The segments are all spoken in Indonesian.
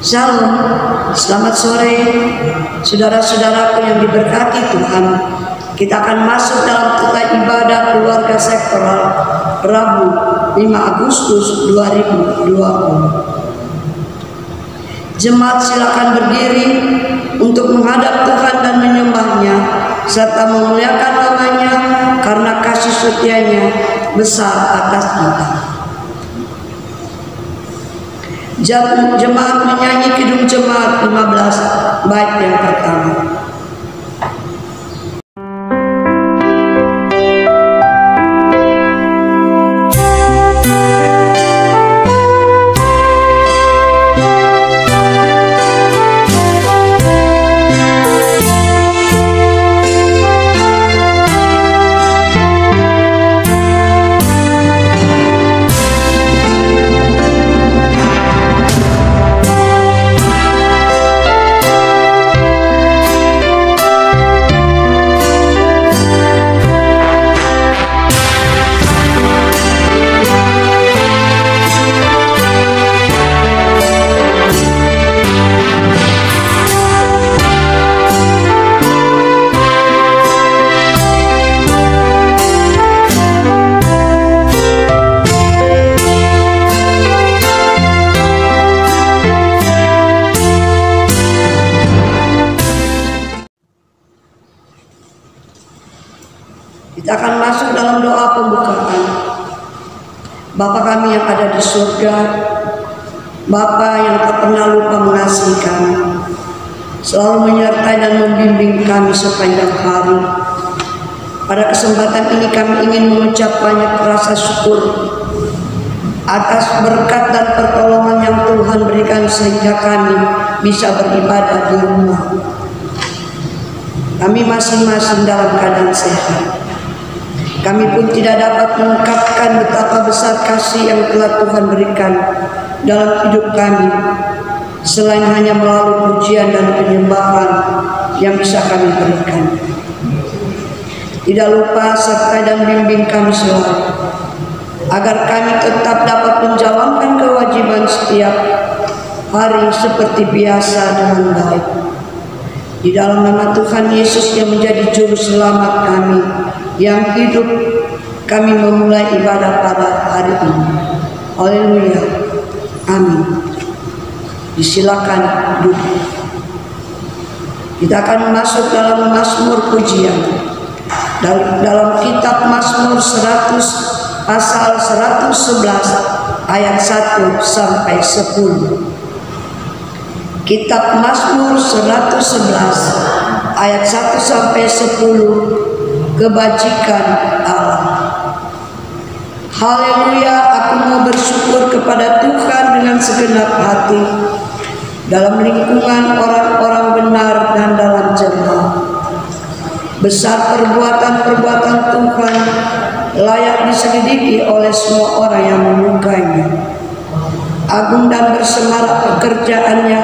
Shalom, selamat sore saudara-saudaraku yang diberkati Tuhan. Kita akan masuk dalam kita ibadah keluarga sektoral Rabu 5 Agustus 2020. Jemaat silakan berdiri untuk menghadap Tuhan dan menyembahnya serta memuliakan namanya karena kasih setianya besar atas kita. Jemaat menyanyi Kidung Jemaat 15 bait yang pertama. Kita akan masuk dalam doa pembukaan. Bapa kami yang ada di surga, Bapa yang tak pernah lupa mengasihi kami, selalu menyertai dan membimbing kami sepanjang hari. Pada kesempatan ini kami ingin mengucap banyak rasa syukur atas berkat dan pertolongan yang Tuhan berikan sehingga kami bisa beribadah di rumah. Kami masing-masing dalam keadaan sehat. Kami pun tidak dapat mengungkapkan betapa besar kasih yang telah Tuhan berikan dalam hidup kami, selain hanya melalui pujian dan penyembahan yang bisa kami berikan. Tidak lupa sertai dan bimbing kami selalu, agar kami tetap dapat menjalankan kewajiban setiap hari seperti biasa dengan baik. Di dalam nama Tuhan Yesus yang menjadi juru selamat kami yang hidup, kami memulai ibadah pada hari ini. Haleluya. Amin. Disilakan duduk. Kita akan masuk dalam Mazmur pujian. Dalam kitab Mazmur 100 pasal 111 ayat 1 sampai 10. Kitab Mazmur 111 ayat 1 sampai 10. Kebajikan Allah. Haleluya, aku mau bersyukur kepada Tuhan dengan segenap hati, dalam lingkungan orang-orang benar dan dalam jemaat. Besar perbuatan-perbuatan Tuhan, layak diselidiki oleh semua orang yang menyukainya. Agung dan bersemarak pekerjaannya,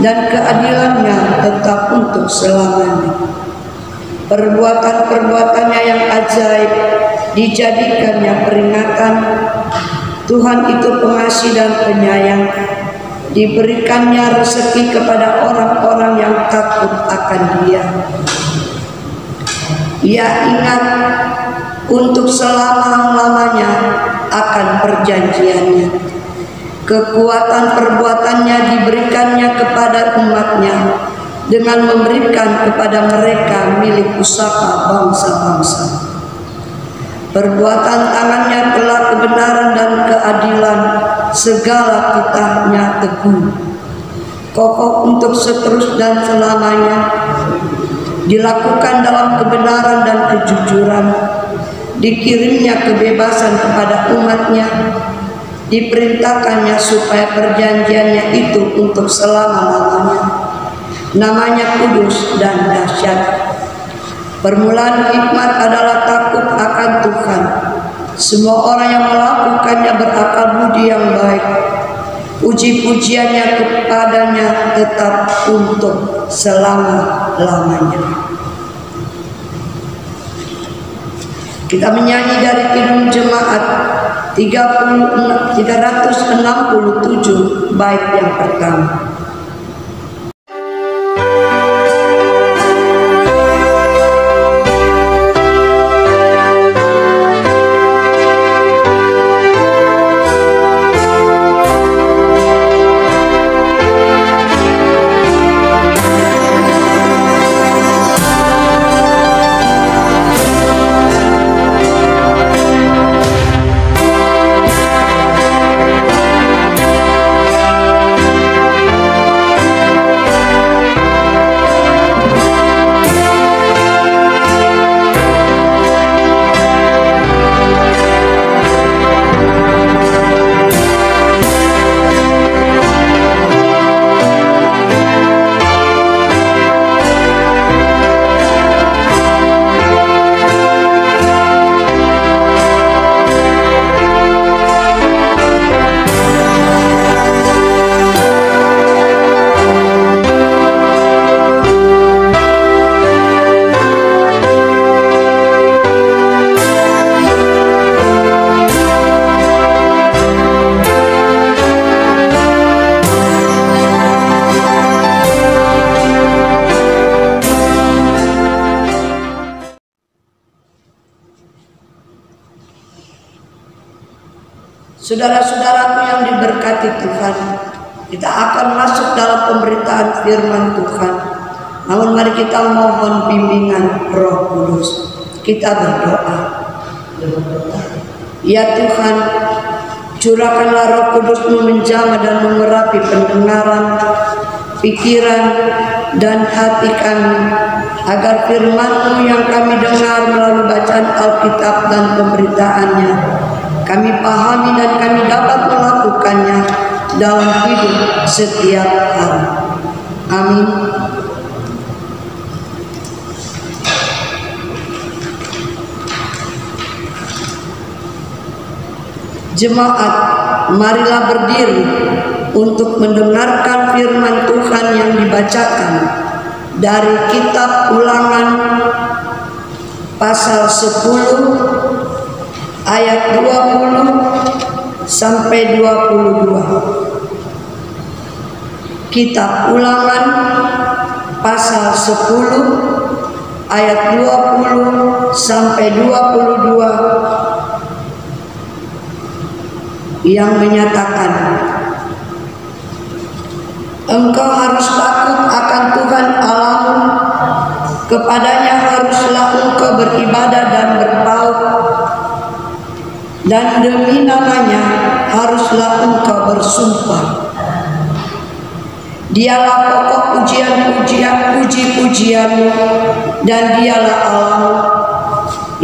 dan keadilannya tetap untuk selamanya. Perbuatan-perbuatannya yang ajaib dijadikannya peringatan. Tuhan itu pengasih dan penyayang. Diberikannya rezeki kepada orang-orang yang takut akan Dia. Ia ingat untuk selama-lamanya akan perjanjiannya. Kekuatan perbuatannya diberikannya kepada umatnya, dengan memberikan kepada mereka milik pusaka bangsa-bangsa. Perbuatan tangannya telah kebenaran dan keadilan, segala titahnya teguh, kokoh untuk seterus dan selamanya. Dilakukan dalam kebenaran dan kejujuran, dikirimnya kebebasan kepada umatnya, diperintahkannya supaya perjanjiannya itu untuk selama-lamanya. Namanya kudus dan dahsyat. Permulaan hikmat adalah takut akan Tuhan. Semua orang yang melakukannya berakal budi yang baik. Puji-pujiannya kepadanya tetap untuk selama-lamanya. Kita menyanyi dari Kidung Jemaat 367 bait yang pertama. Saudara-saudaraku yang diberkati Tuhan, kita akan masuk dalam pemberitaan firman Tuhan. Namun mari kita mohon bimbingan Roh Kudus. Kita berdoa. Ya Tuhan, curahkanlah Roh Kudus-Mu menjamah dan mengurapi pendengaran, pikiran, dan hati kami, agar firman-Mu yang kami dengar melalui bacaan Alkitab dan pemberitaannya, kami pahami dan kami dapat melakukannya dalam hidup setiap hari. Amin. Jemaat, marilah berdiri untuk mendengarkan firman Tuhan yang dibacakan dari kitab Ulangan pasal 10 ayat 20 sampai 22. Kitab Ulangan pasal 10 ayat 20 sampai 22 yang menyatakan, engkau harus takut akan Tuhan Allahmu, kepadanya haruslah engkau beribadah dan berpaut, dan demi namanya haruslah engkau bersumpah. Dialah pokok puji-pujianmu, dan dialah Allahmu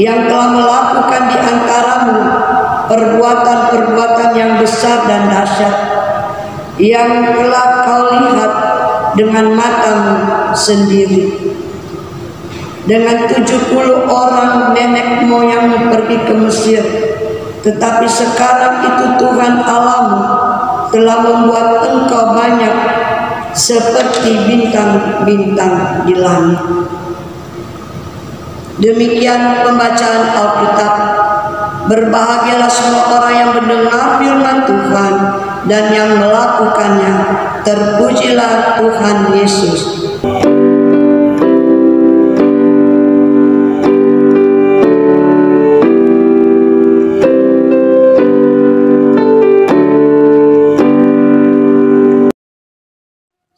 yang telah melakukan di antaramu perbuatan-perbuatan yang besar dan dahsyat, yang telah kau lihat dengan matamu sendiri. Dengan 70 orang nenek moyangmu pergi ke Mesir, tetapi sekarang itu Tuhan Allahmu telah membuat engkau banyak seperti bintang-bintang di langit. Demikian pembacaan Alkitab. Berbahagialah semua orang yang mendengar firman Tuhan dan yang melakukannya. Terpujilah Tuhan Yesus.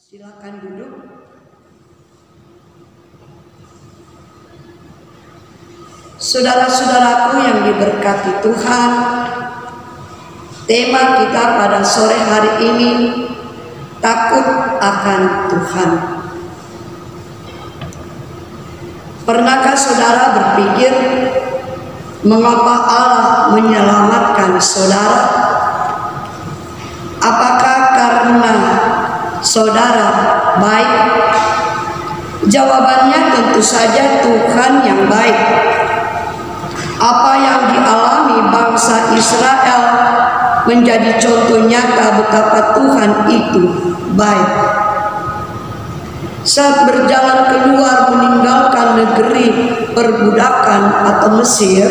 Silakan duduk. Saudara-saudaraku yang diberkati Tuhan, tema kita pada sore hari ini, takut akan Tuhan. Pernahkah saudara berpikir mengapa Allah menyelamatkan saudara? Apakah karena saudara baik? Jawabannya tentu saja Tuhan yang baik. Apa yang dialami bangsa Israel menjadi contoh nyata betapa Tuhan itu baik. Saat berjalan keluar meninggalkan negeri perbudakan atau Mesir,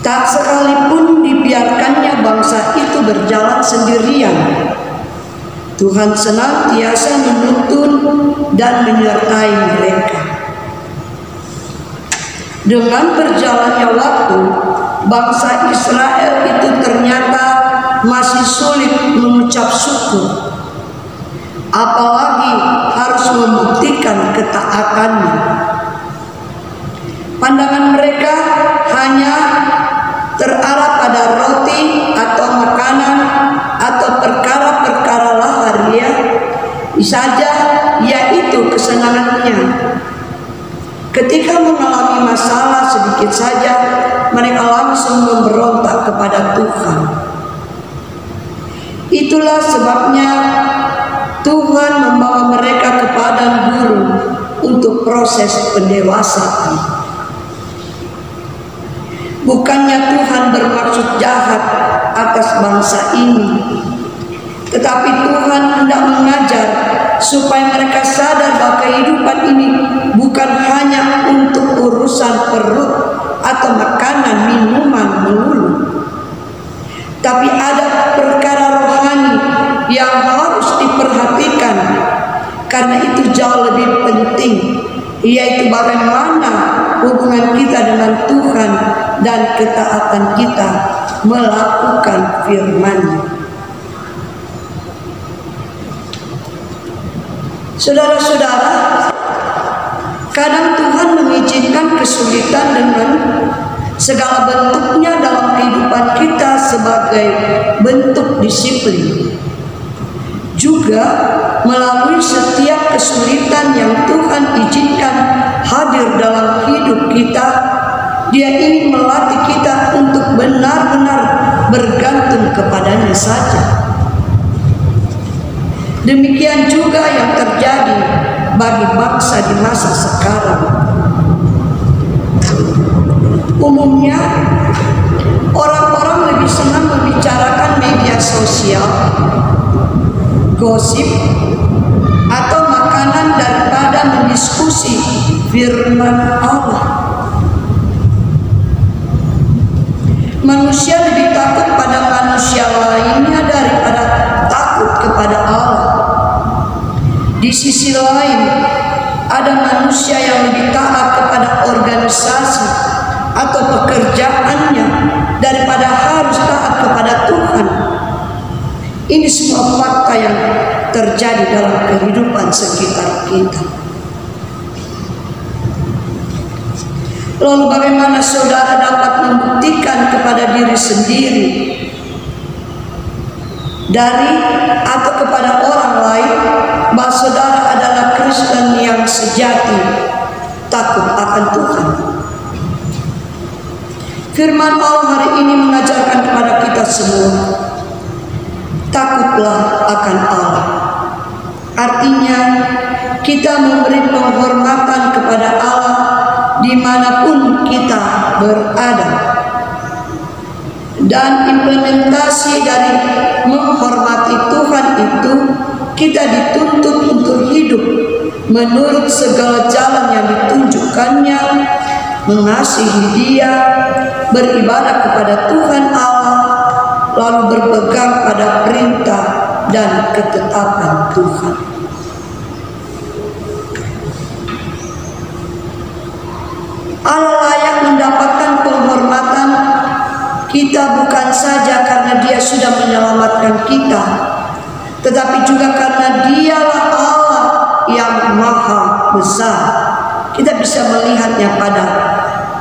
tak sekalipun dibiarkannya bangsa itu berjalan sendirian. Tuhan senantiasa menuntun dan menyertai mereka. Dengan berjalannya waktu, bangsa Israel itu ternyata masih sulit mengucap syukur, apalagi harus membuktikan ketaatannya. Pandangan mereka hanya terarah pada roti atau makanan atau perkara-perkara lahiriah saja, yaitu kesenangannya. Ketika mengalami masalah sedikit saja, mereka langsung memberontak kepada Tuhan. Itulah sebabnya Tuhan membawa mereka ke padang gurun untuk proses pendewasaan. Bukannya Tuhan bermaksud jahat atas bangsa ini, tetapi Tuhan hendak mengajar supaya mereka sadar bahwa kehidupan ini bukan hanya untuk urusan perut atau makanan minuman melulu, tapi ada perkara rohani yang harus diperhatikan. Karena itu jauh lebih penting, yaitu bagaimana hubungan kita dengan Tuhan dan ketaatan kita melakukan firman-Nya. Saudara-saudara, kadang Tuhan mengizinkan kesulitan dengan segala bentuknya dalam kehidupan kita sebagai bentuk disiplin. Juga melalui setiap kesulitan yang Tuhan izinkan hadir dalam hidup kita, Dia ingin melatih kita untuk benar-benar bergantung kepada-Nya saja. Demikian juga yang terjadi bagi bangsa di masa sekarang. Umumnya orang-orang lebih senang membicarakan media sosial, gosip, atau makanan daripada mendiskusi firman Allah. Manusia lebih takut pada manusia lainnya daripada takut kepada Allah. Di sisi lain, ada manusia yang lebih taat kepada organisasi atau pekerjaannya daripada harus taat kepada Tuhan. Ini semua fakta yang terjadi dalam kehidupan sekitar kita. Lalu bagaimana saudara dapat membuktikan kepada diri sendiri dari atau kepada orang lain bahwa saudara adalah Kristen yang sejati, takut akan Tuhan? Firman Allah hari ini mengajarkan kepada kita semua, takutlah akan Allah. Artinya kita memberi penghormatan kepada Allah dimanapun kita berada. Dan implementasi dari menghormati Tuhan itu, kita dituntut untuk hidup menurut segala jalan yang ditunjukkannya, mengasihi Dia, beribadah kepada Tuhan Allah, lalu berpegang pada perintah dan ketetapan Tuhan. Allah layak mendapatkan penghormatan kita bukan saja karena Dia sudah menyelamatkan kita, tetapi juga karena Dialah Allah yang maha besar. Kita bisa melihatnya pada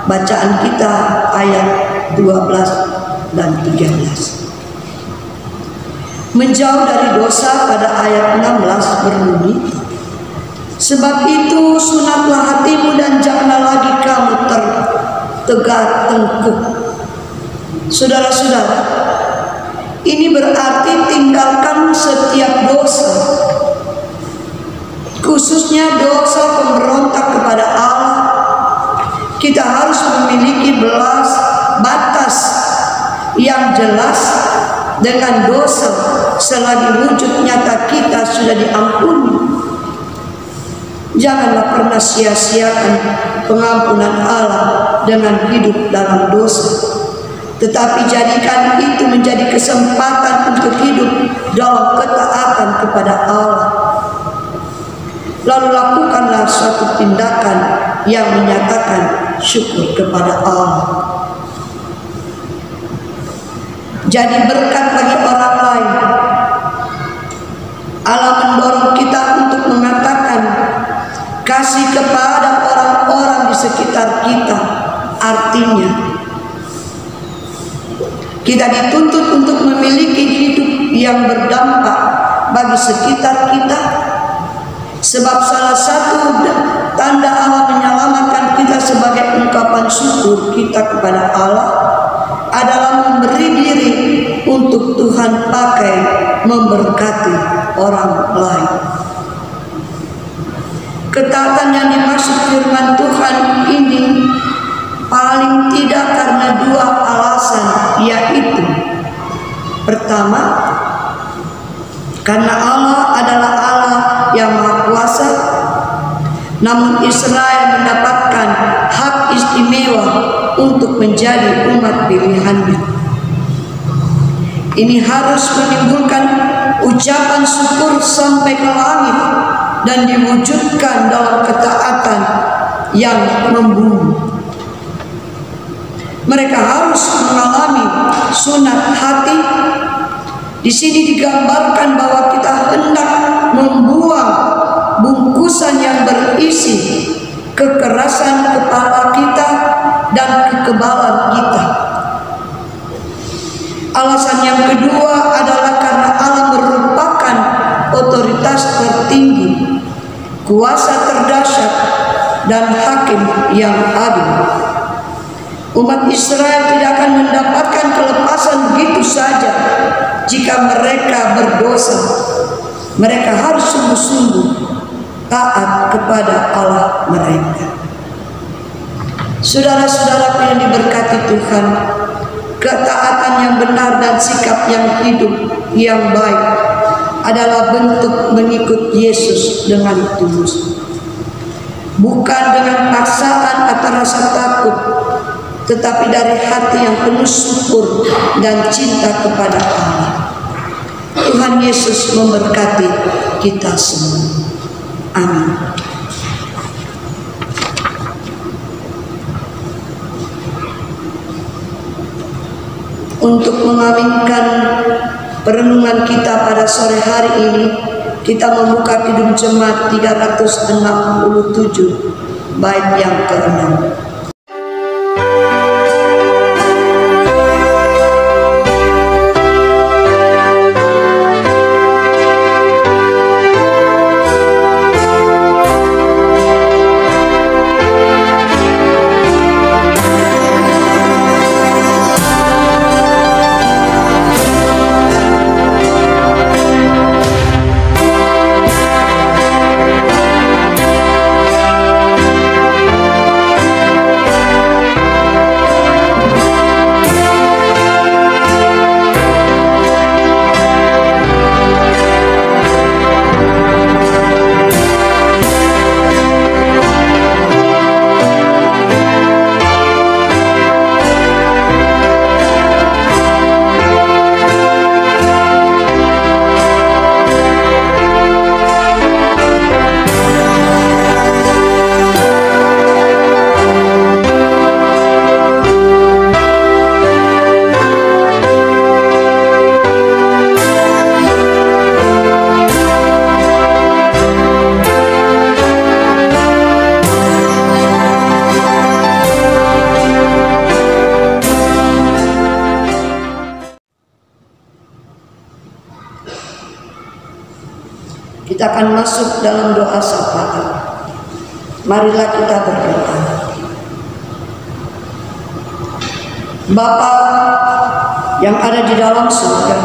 bacaan kita ayat 12 dan 13. Menjauh dari dosa pada ayat 16 berbunyi, sebab itu sunatlah hatimu dan janganlah lagi kamu tertegak tengkuk. Saudara-saudara, ini berarti tinggalkan setiap dosa, khususnya dosa pemberontak kepada Allah. Kita harus memiliki batas yang jelas dengan dosa selagi wujud nyata kita sudah diampuni. Janganlah pernah sia-siakan pengampunan Allah dengan hidup dalam dosa, tetapi jadikan itu menjadi kesempatan untuk hidup dalam ketaatan kepada Allah. Lalu lakukanlah suatu tindakan yang menyatakan syukur kepada Allah. Jadi berkat bagi orang lain. Allah mendorong kita untuk mengatakan kasih kepada orang-orang di sekitar kita. Artinya kita dituntut untuk memiliki hidup yang berdampak bagi sekitar kita. Sebab salah satu tanda Allah menyelamatkan kita sebagai ungkapan syukur kita kepada Allah adalah memberi diri untuk Tuhan pakai memberkati orang lain. Ketaatan yang dimaksud firman Tuhan ini paling tidak karena dua alasan, yaitu pertama, karena Allah adalah Allah yang Maha Kuasa, namun Israel mendapatkan hak istimewa untuk menjadi umat pilihannya. Ini harus menimbulkan ucapan syukur sampai ke langit dan diwujudkan dalam ketaatan yang membunuh. Mereka mereka harus mengalami sunat hati. Di sini digambarkan bahwa kita hendak membuang bungkusan yang berisi kekerasan kepala kita dan kekebalan kita. Alasan yang kedua adalah karena Allah merupakan otoritas tertinggi, kuasa terdahsyat, dan hakim yang adil. Umat Israel tidak akan mendapatkan kelepasan begitu saja jika mereka berdosa. Mereka harus sungguh-sungguh taat kepada Allah mereka. Saudara-saudaraku yang diberkati Tuhan, ketaatan yang benar dan sikap yang hidup yang baik adalah bentuk mengikut Yesus dengan tulus, bukan dengan paksaan atau rasa takut, tetapi dari hati yang penuh syukur dan cinta kepada Allah. Tuhan Yesus memberkati kita semua. Amin. Untuk mengaminkan perenungan kita pada sore hari ini, kita membuka Kidung Jemaat 367 bait yang ke-6. Kita akan masuk dalam doa syafaat. Marilah kita berdoa. Bapa yang ada di dalam surga,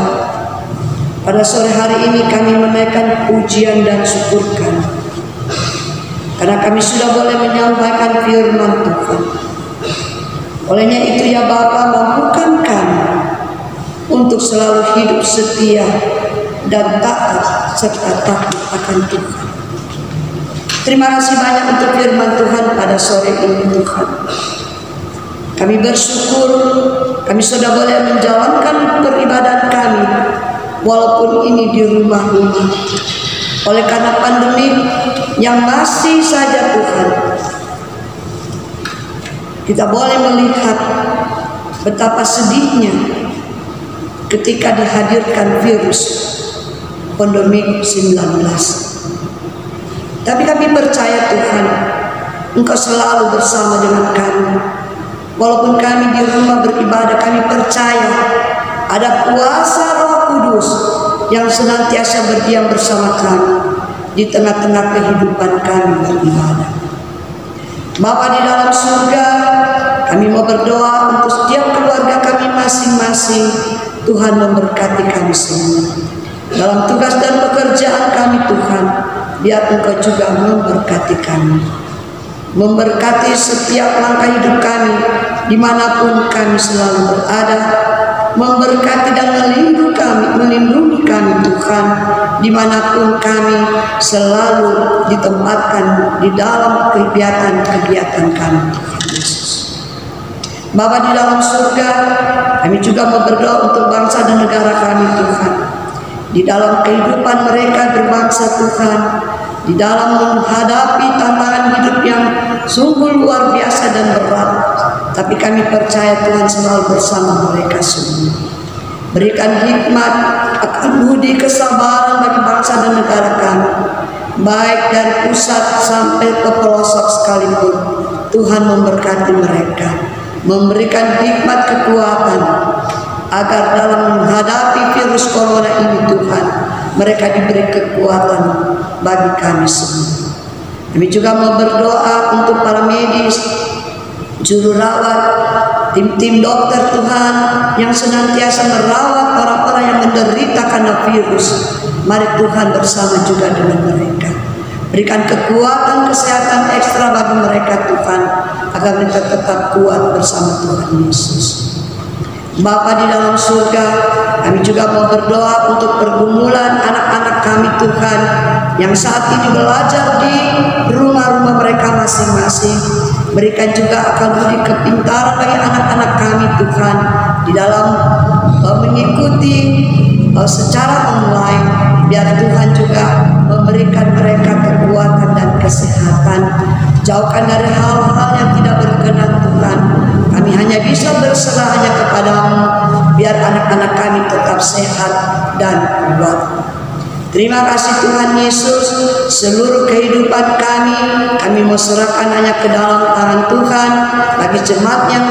pada sore hari ini kami menaikkan pujian dan syukur kami, karena kami sudah boleh menyampaikan firman Tuhan. Olehnya itu ya Bapa, mampukan kami untuk selalu hidup setia dan taat serta takut akan Tuhan. Terima kasih banyak untuk firman Tuhan pada sore ini Tuhan. Kami bersyukur kami sudah boleh menjalankan peribadahan kami walaupun ini di rumah-rumah. Oleh karena pandemi yang masih saja Tuhan, kita boleh melihat betapa sedihnya ketika dihadirkan virus pandemi 19. Tapi kami percaya Tuhan, Engkau selalu bersama dengan kami. Walaupun kami di rumah beribadah, kami percaya ada kuasa Roh Kudus yang senantiasa berdiam bersama kami di tengah-tengah kehidupan kami beribadah. Bapa di dalam surga, kami mau berdoa untuk setiap keluarga kami masing-masing. Tuhan memberkati kami semua dalam tugas dan pekerjaan kami Tuhan. Biar Engkau juga memberkati kami, memberkati setiap langkah hidup kami dimanapun kami selalu berada, memberkati dan melindungi kami Tuhan dimanapun kami selalu ditempatkan di dalam kegiatan-kegiatan kami Tuhan Yesus. Bapa di dalam surga, kami juga mau berdoa untuk bangsa dan negara kami Tuhan. Di dalam kehidupan mereka berbangsa Tuhan, di dalam menghadapi tantangan hidup yang sungguh luar biasa dan berat. Tapi kami percaya Tuhan selalu bersama mereka semua. Berikan hikmat akan budi kesabaran bagi bangsa dan negara kami, baik dari pusat sampai ke pelosok sekalipun. Tuhan memberkati mereka, memberikan hikmat kekuatan agar dalam menghadapi virus corona ini Tuhan, mereka diberi kekuatan bagi kami semua. Kami juga mau berdoa untuk para medis, juru rawat, tim-tim dokter Tuhan yang senantiasa merawat orang-orang yang menderita karena virus. Mari Tuhan bersama juga dengan mereka. Berikan kekuatan kesehatan ekstra bagi mereka Tuhan, agar mereka tetap kuat bersama Tuhan Yesus. Bapa di dalam surga, kami juga mau berdoa untuk pergumulan anak-anak kami Tuhan, yang saat ini belajar di rumah-rumah mereka masing-masing. Berikan juga akal budi kepintaran bagi anak-anak kami Tuhan, di dalam mengikuti secara online. Biar Tuhan juga memberikan mereka kekuatan dan kesehatan. Jauhkan dari hal-hal yang tidak berkenan Tuhan. Kami hanya bisa berserah hanya kepadamu, biar anak-anak kami tetap sehat dan kuat. Terima kasih Tuhan Yesus, seluruh kehidupan kami mau serahkan hanya ke dalam tangan Tuhan. Bagi jemaat yang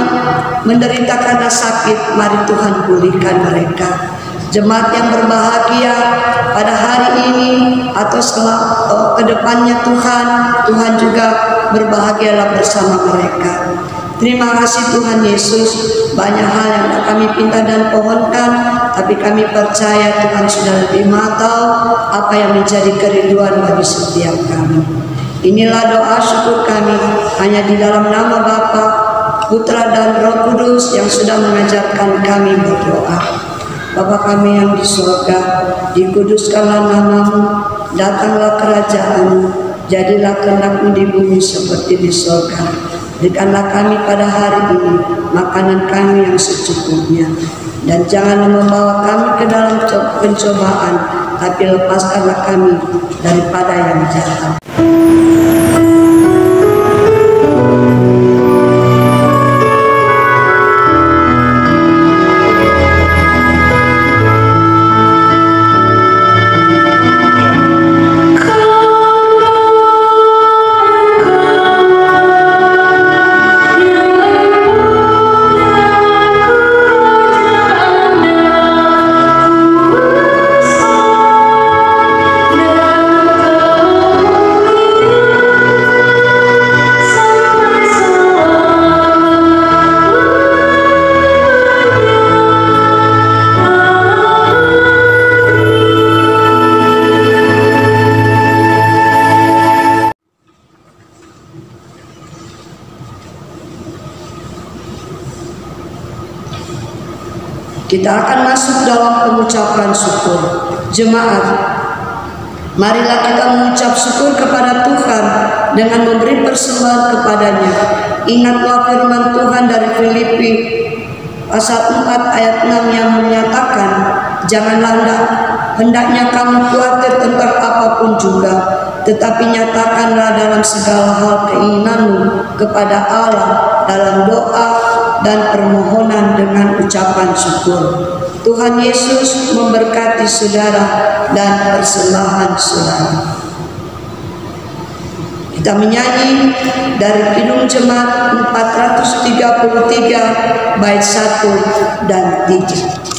menderita karena sakit, mari Tuhan pulihkan mereka. Jemaat yang berbahagia pada hari ini atau setelah kedepannya Tuhan juga berbahagialah bersama mereka. Terima kasih Tuhan Yesus, banyak hal yang kami pinta dan pohonkan, tapi kami percaya Tuhan sudah lebih tahu apa yang menjadi kerinduan bagi setiap kami. Inilah doa syukur kami hanya di dalam nama Bapa, Putra dan Roh Kudus yang sudah mengajarkan kami berdoa. Bapa kami yang di surga, dikuduskanlah namamu, datanglah kerajaanmu, jadilah kehendak-Mu di bumi seperti di surga. Berikanlah kami pada hari ini makanan kami yang secukupnya, dan janganlah membawa kami ke dalam pencobaan, tapi lepaskanlah kami daripada yang jahat. Kita akan masuk dalam pengucapan syukur. Jemaat, marilah kita mengucap syukur kepada Tuhan dengan memberi persembahan kepadanya. Ingatlah firman Tuhan dari Filipi pasal 4 ayat 6 yang menyatakan, janganlah hendaknya kamu khawatir tentang apapun juga, tetapi nyatakanlah dalam segala hal keinginanmu kepada Allah dalam doa dan permohonan dengan ucapan syukur. Tuhan Yesus memberkati saudara dan persembahan saudara. Kita menyanyi dari Kidung Jemaat 433 bait 1 dan 3.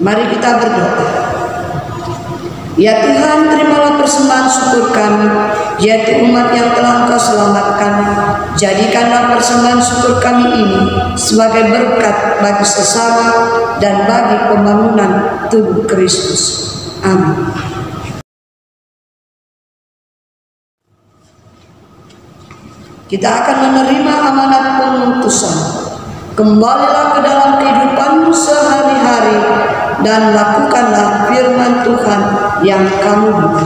Mari kita berdoa. Ya Tuhan, terimalah persembahan syukur kami, yaitu umat yang telah Engkau selamatkan. Jadikanlah persembahan syukur kami ini sebagai berkat bagi sesama dan bagi pembangunan tubuh Kristus. Amin. Kita akan menerima amanat pengutusan. Kembalilah ke dalam kehidupanmu sehari-hari dan lakukanlah firman Tuhan yang kamu dengar.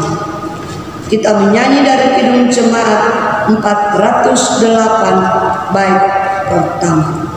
Kita menyanyi dari Kidung Jemaat 408 bait pertama.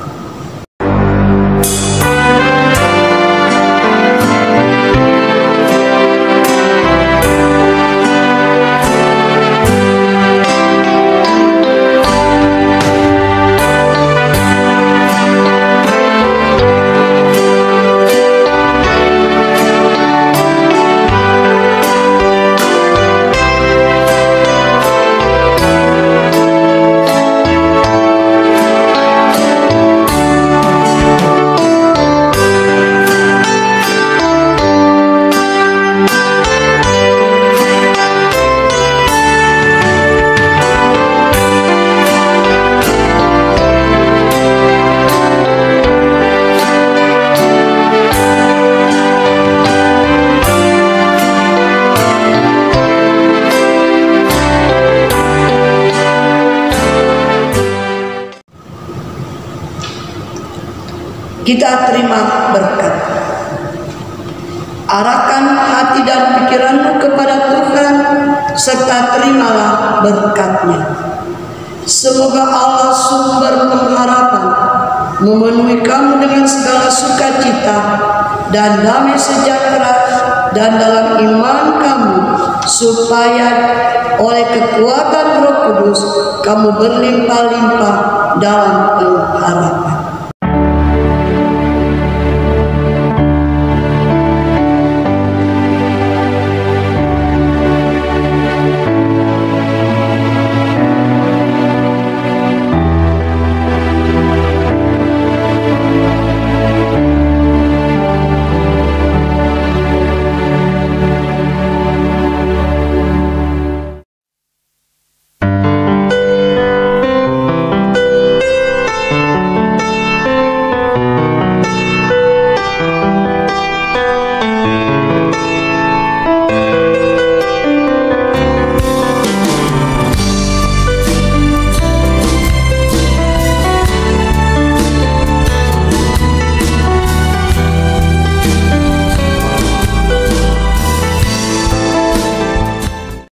Kita terima berkat. Arahkan hati dan pikiranmu kepada Tuhan, serta terimalah berkat-Nya. Semoga Allah sumber pengharapan memenuhi kamu dengan segala sukacita dan damai sejahtera dan dalam iman kamu, supaya oleh kekuatan Roh Kudus kamu berlimpah-limpah dalam pengharapan.